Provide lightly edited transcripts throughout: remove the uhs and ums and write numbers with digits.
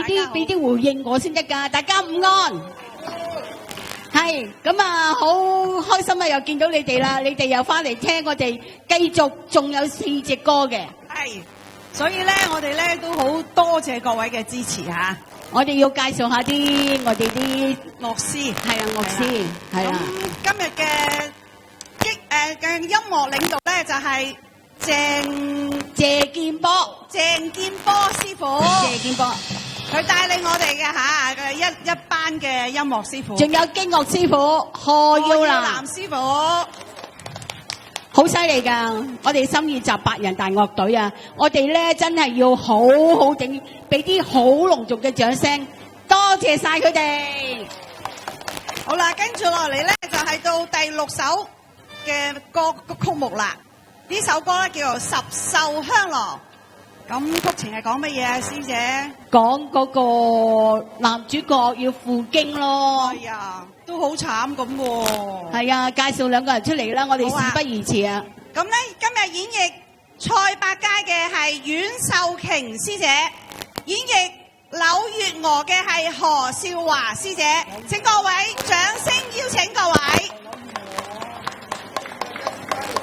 俾啲回應我先得㗎。大家午安。係咁啊，好開心啊！又見到你哋啦，你哋又翻嚟聽我哋繼續，仲有4隻歌嘅。係，所以咧，我哋咧都好多謝各位嘅支持嚇。我哋要介紹下啲我哋啲樂師，係啊，樂師係啊。咁今日嘅音樂領導咧就係謝建波師傅。謝建波。佢帶領我哋嘅嚇一班嘅音樂師傅，仲有經樂師傅何耀南師傅，好犀利㗎！我哋心意集8人大樂隊啊！我哋咧真係要好好整，俾啲好隆重嘅掌聲，多謝晒佢哋。好啦，跟住落嚟咧就係到第6首嘅歌曲目啦。呢首歌咧叫做《十繡香囊》。咁曲情係講乜嘢啊，師姐？講嗰個男主角要負荊咯。哎呀，都好慘咁喎。係啊，介紹2個人出嚟啦，我哋事不宜遲啊。咁咧，今日演繹蔡百佳嘅係阮秀瓊師姐，演繹柳月娥嘅係何少華師姐。請各位掌聲邀請各位。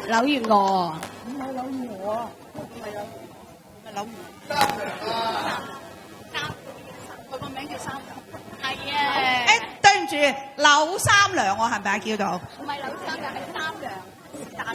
柳月娥。唔係柳月娥啊。佢個名叫三娘，係啊。對唔住，柳三娘我係咪啊叫做？唔係柳三娘，係三娘。但係係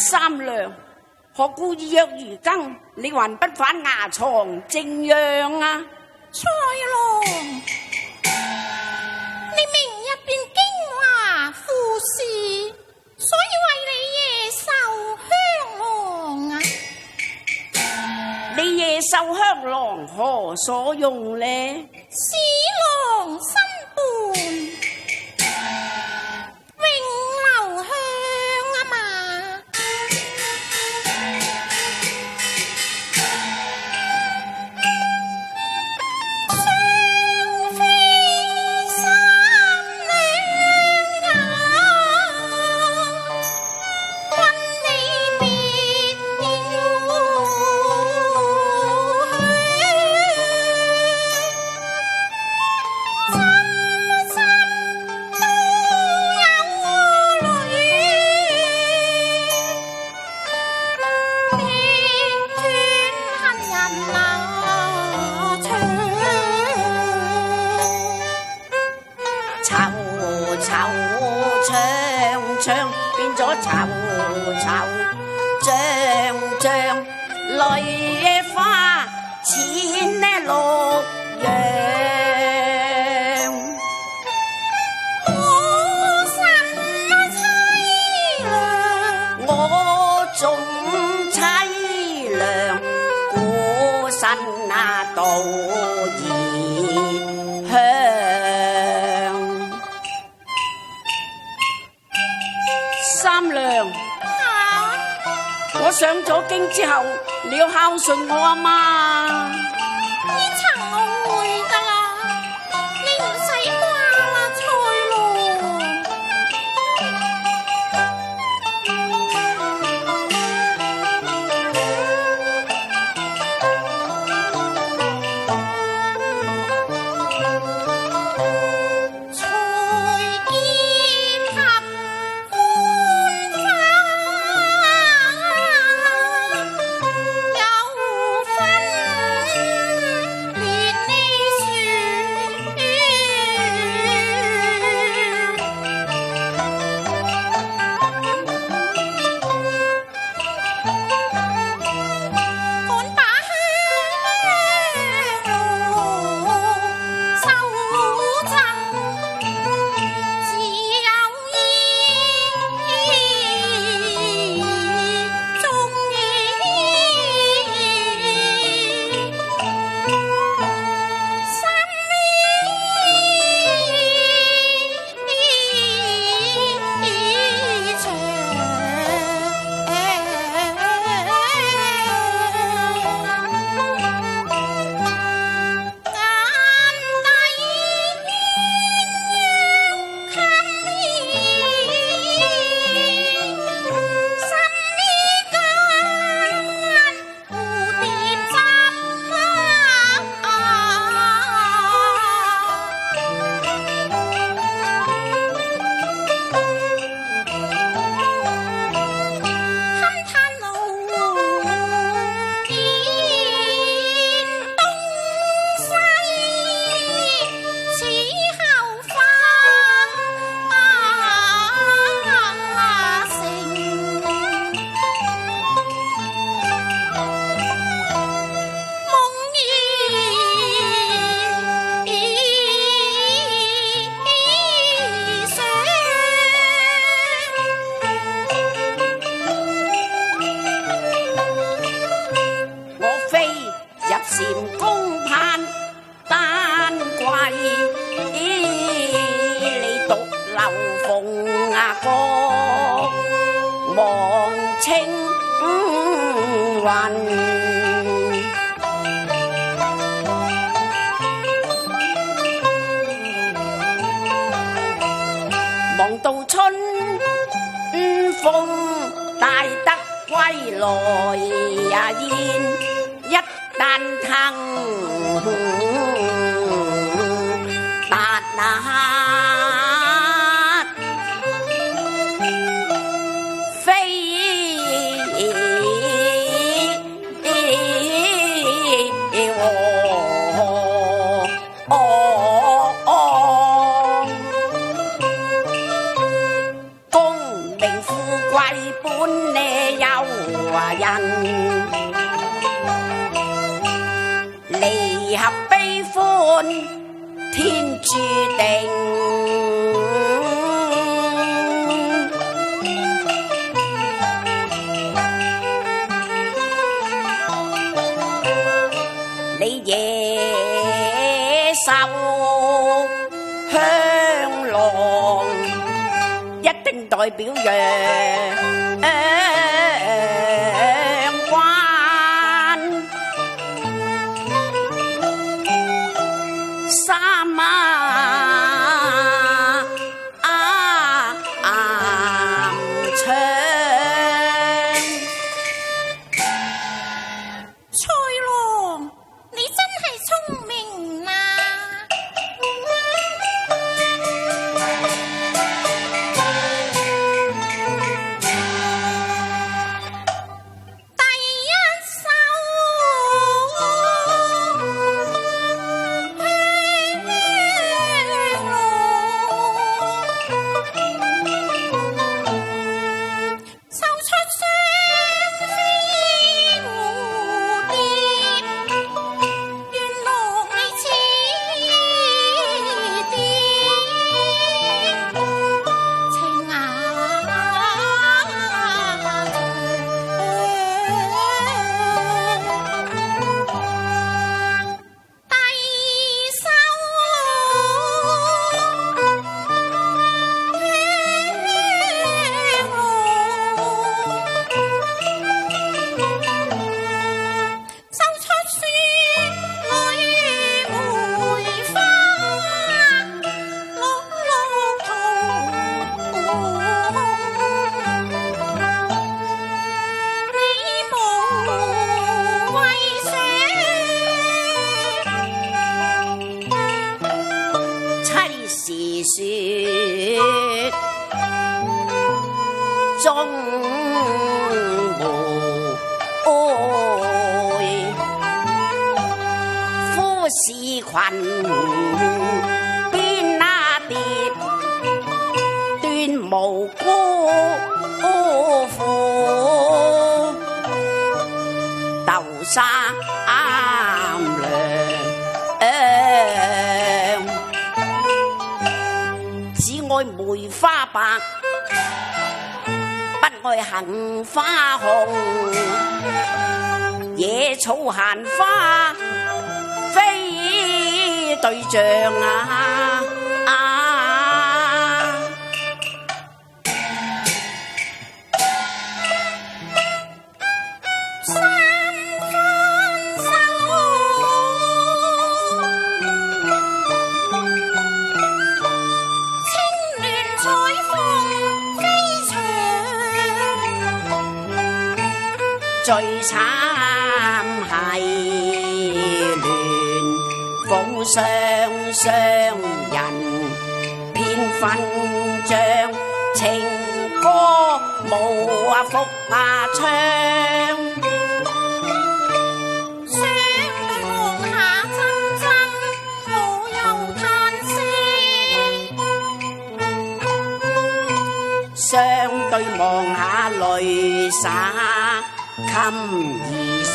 三娘。何故意若如更？你還不返衙床正央啊？蔡郎，你明日便京華赴仕，所以為你夜繡香囊啊！你夜繡香囊何所用呢？使郎身伴，永留香嘈嘈，像像淚花濺呢綠楊。仲凄涼，孤身那度異鄉。三娘，我上咗京之後，你要孝順我啊嘛。呢層我會㗎啦，你唔使掛啦，翠羅。望到春風帶得歸來呀燕，一旦騰達那離合悲歡天注定，你野獸香囊一定代表陽裙，邊那蝶斷無辜負，豆沙涼，只愛梅花白，不愛杏花紅。野草閒花非對象啊！最慘係亂風霜人，偏分章情歌無福唱。相對望下淚灑襟衣上，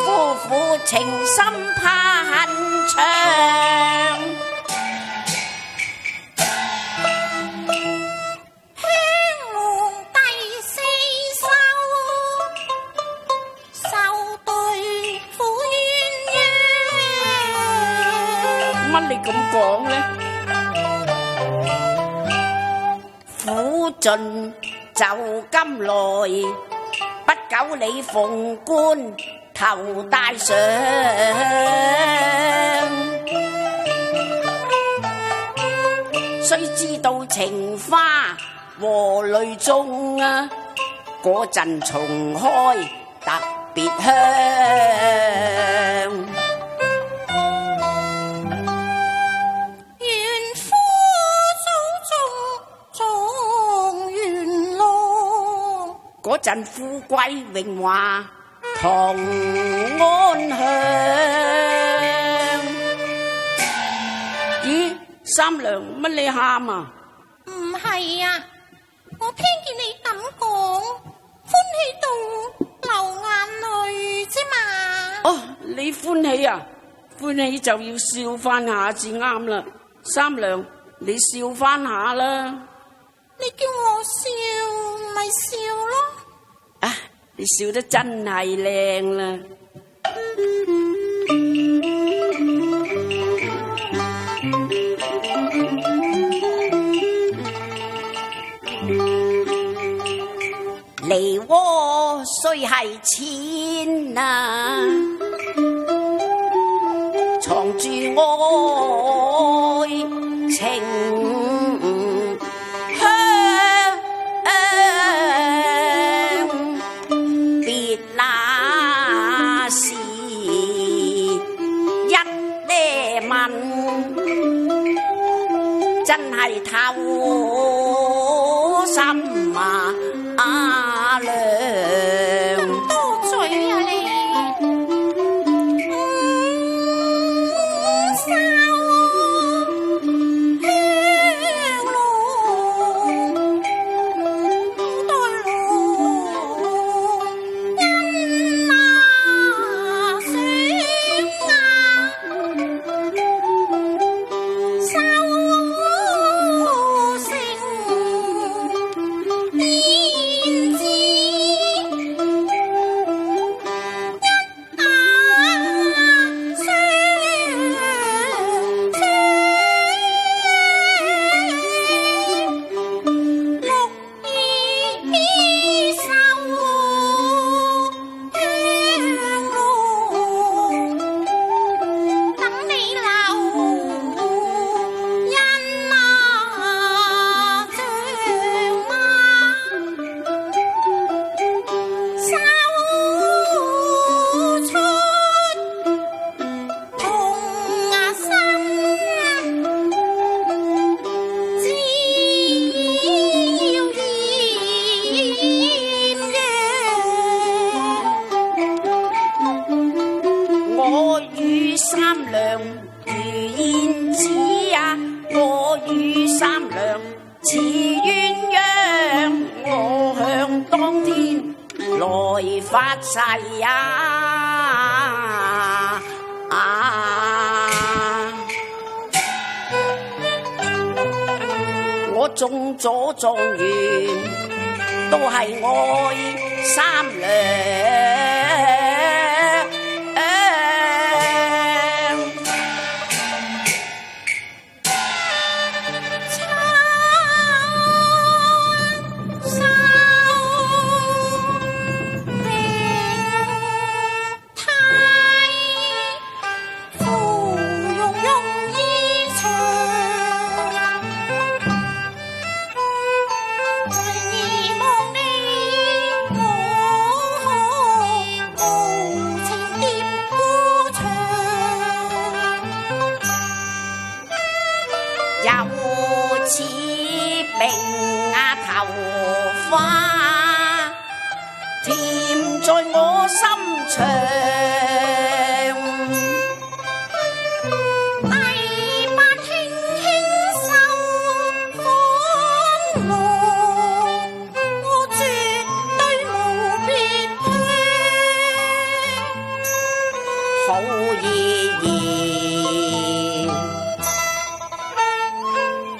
夫婦情深怕恨長。乜你咁講呢？苦盡就甘來，不久你鳳冠頭戴上。雖知道情花和淚中啊，嗰陣重開特別香。嗰陣富貴榮華同安享。咦，三娘乜你喊啊？唔係啊，我聽見你咁講，歡喜到流眼淚啫嘛。哦，你歡喜啊？歡喜就要笑翻下至啱啦。三娘，你笑翻下啦。你叫我笑咪笑咯。啊，你笑得真係靚啦！梨渦雖係淺啊，藏住愛情。真係透心啊娘，咁多嘴啊你！我與三娘似鴛鴦，我向當天來發誓我中咗狀元都係愛三娘。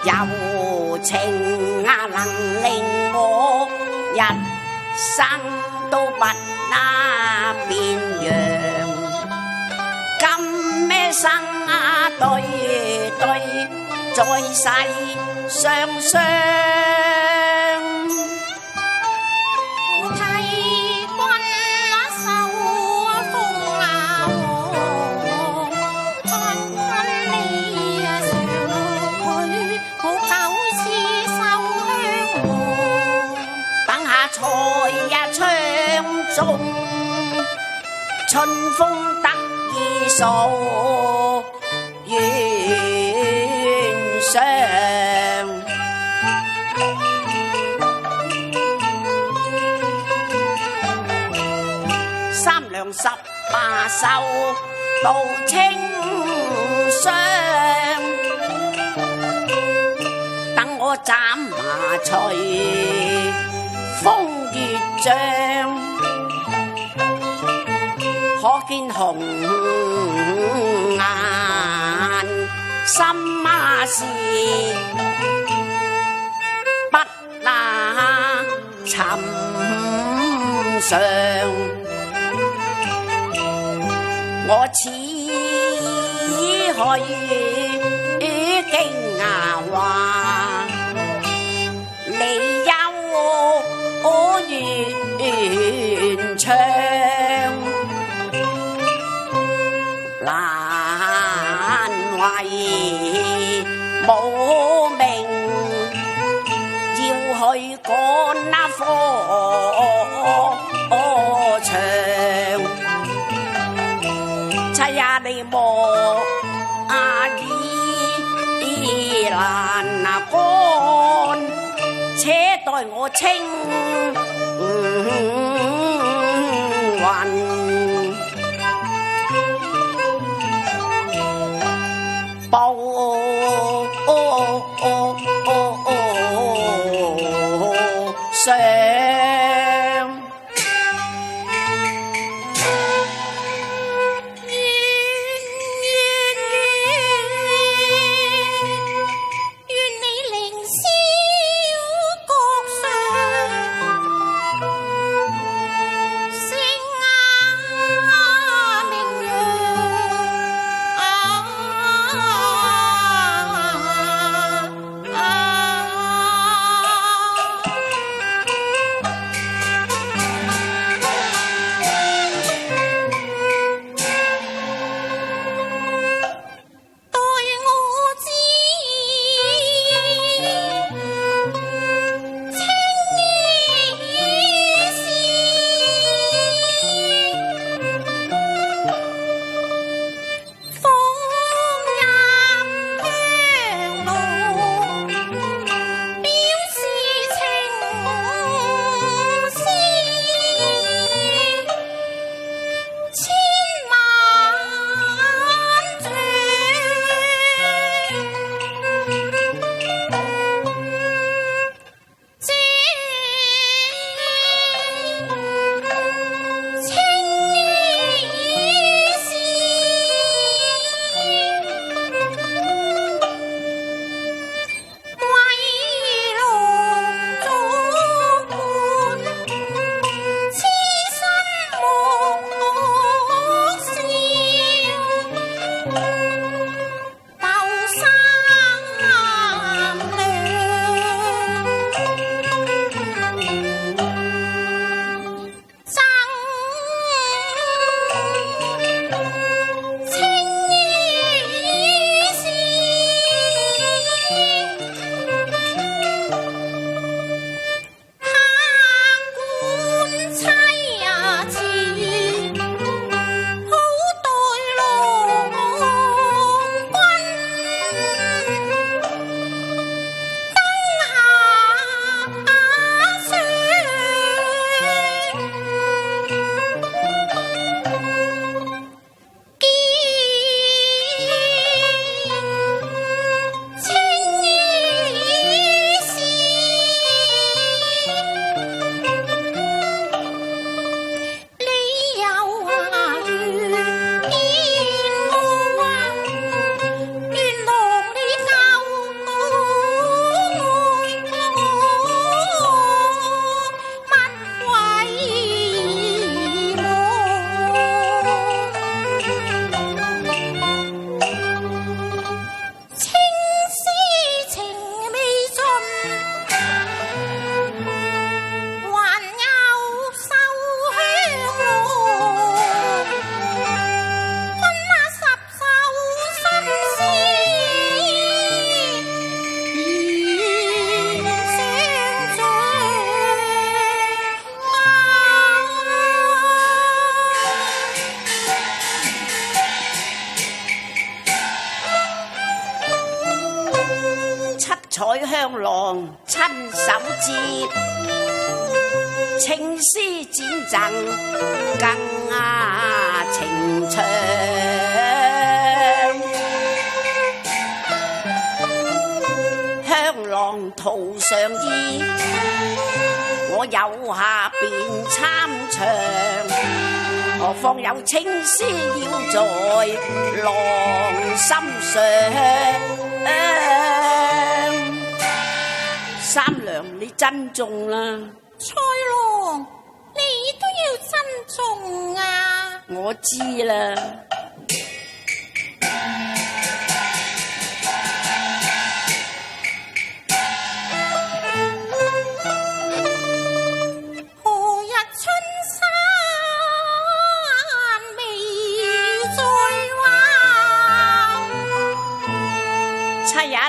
柔情能令我一生都不變樣，今咩生對對在世上相。中春風得意數月上，三娘18壽到清霜，等我斬麻隨風月帳。可見紅顏心事，不那尋常。我此去驚訝話，你有緣長。難為無名，要去趕那火場，妻呀你莫意難趕，且待我清雲。上彩香囊親手接，青絲剪贈更情長。香囊塗上衣，我有下便參詳，何況有青絲繞在郎心上。三娘你珍重啦，蔡郎你都要珍重啊！我知啦。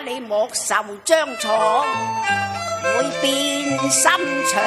你莫受張床，會變心腸。